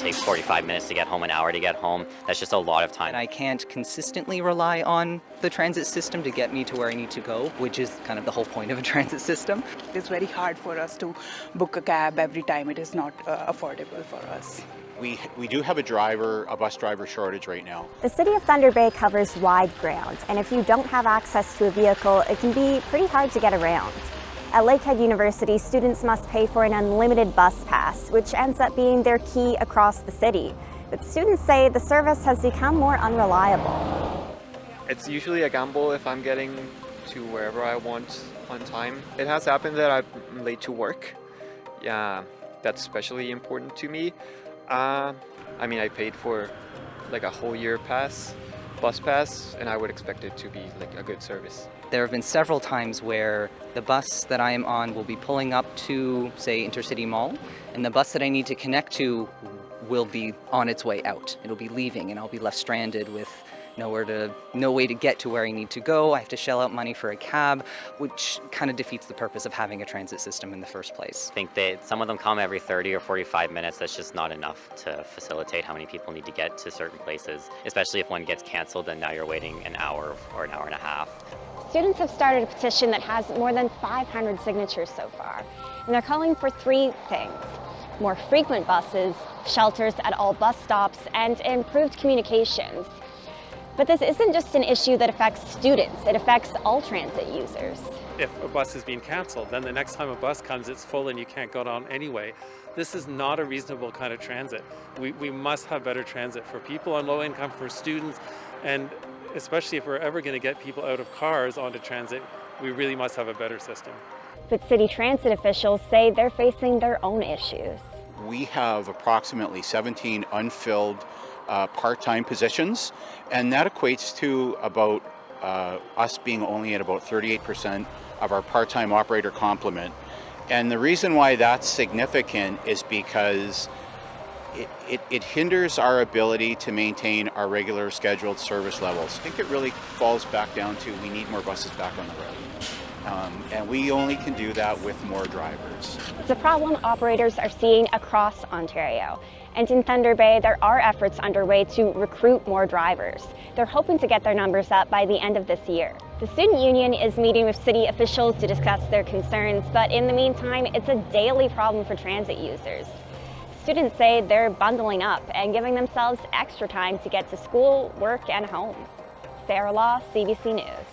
takes 45 minutes to get home, an hour to get home. That's just a lot of time. And I can't consistently rely on the transit system to get me to where I need to go, which is kind of the whole point of a transit system. It's very hard for us to book a cab every time. It is not affordable for us. We do have a bus driver shortage right now. The city of Thunder Bay covers wide ground, and if you don't have access to a vehicle, it can be pretty hard to get around. At Lakehead University, students must pay for an unlimited bus pass, which ends up being their key across the city. But students say the service has become more unreliable. It's usually a gamble if I'm getting to wherever I want on time. It has happened that I'm late to work. Yeah, that's especially important to me. I mean, I paid for like a whole year bus pass, and I would expect it to be like a good service. There have been several times where the bus that I am on will be pulling up to, say, Intercity Mall, and the bus that I need to connect to will be on its way out. It'll be leaving, and I'll be left stranded with no way to get to where I need to go. I have to shell out money for a cab, which kind of defeats the purpose of having a transit system in the first place. I think some of them come every 30 or 45 minutes. That's just not enough to facilitate how many people need to get to certain places, especially if one gets canceled and now you're waiting an hour or an hour and a half. Students have started a petition that has more than 500 signatures so far, and they're calling for three things: more frequent buses, shelters at all bus stops, and improved communications. But this isn't just an issue that affects students, it affects all transit users. If a bus is being canceled, then the next time a bus comes, it's full and you can't go on anyway. This is not a reasonable kind of transit. We must have better transit for people on low income, for students, and especially if we're ever going to get people out of cars onto transit, we really must have a better system. But city transit officials say they're facing their own issues. We have approximately 17 unfilled part-time positions, and that equates to about us being only at about 38% of our part-time operator complement. And the reason why that's significant is because it hinders our ability to maintain our regular scheduled service levels. I think it really falls back down to we need more buses back on the road. And we only can do that with more drivers. It's a problem operators are seeing across Ontario. And in Thunder Bay, there are efforts underway to recruit more drivers. They're hoping to get their numbers up by the end of this year. The student union is meeting with city officials to discuss their concerns, but in the meantime, it's a daily problem for transit users. Students say they're bundling up and giving themselves extra time to get to school, work, and home. Sarah Law, CBC News.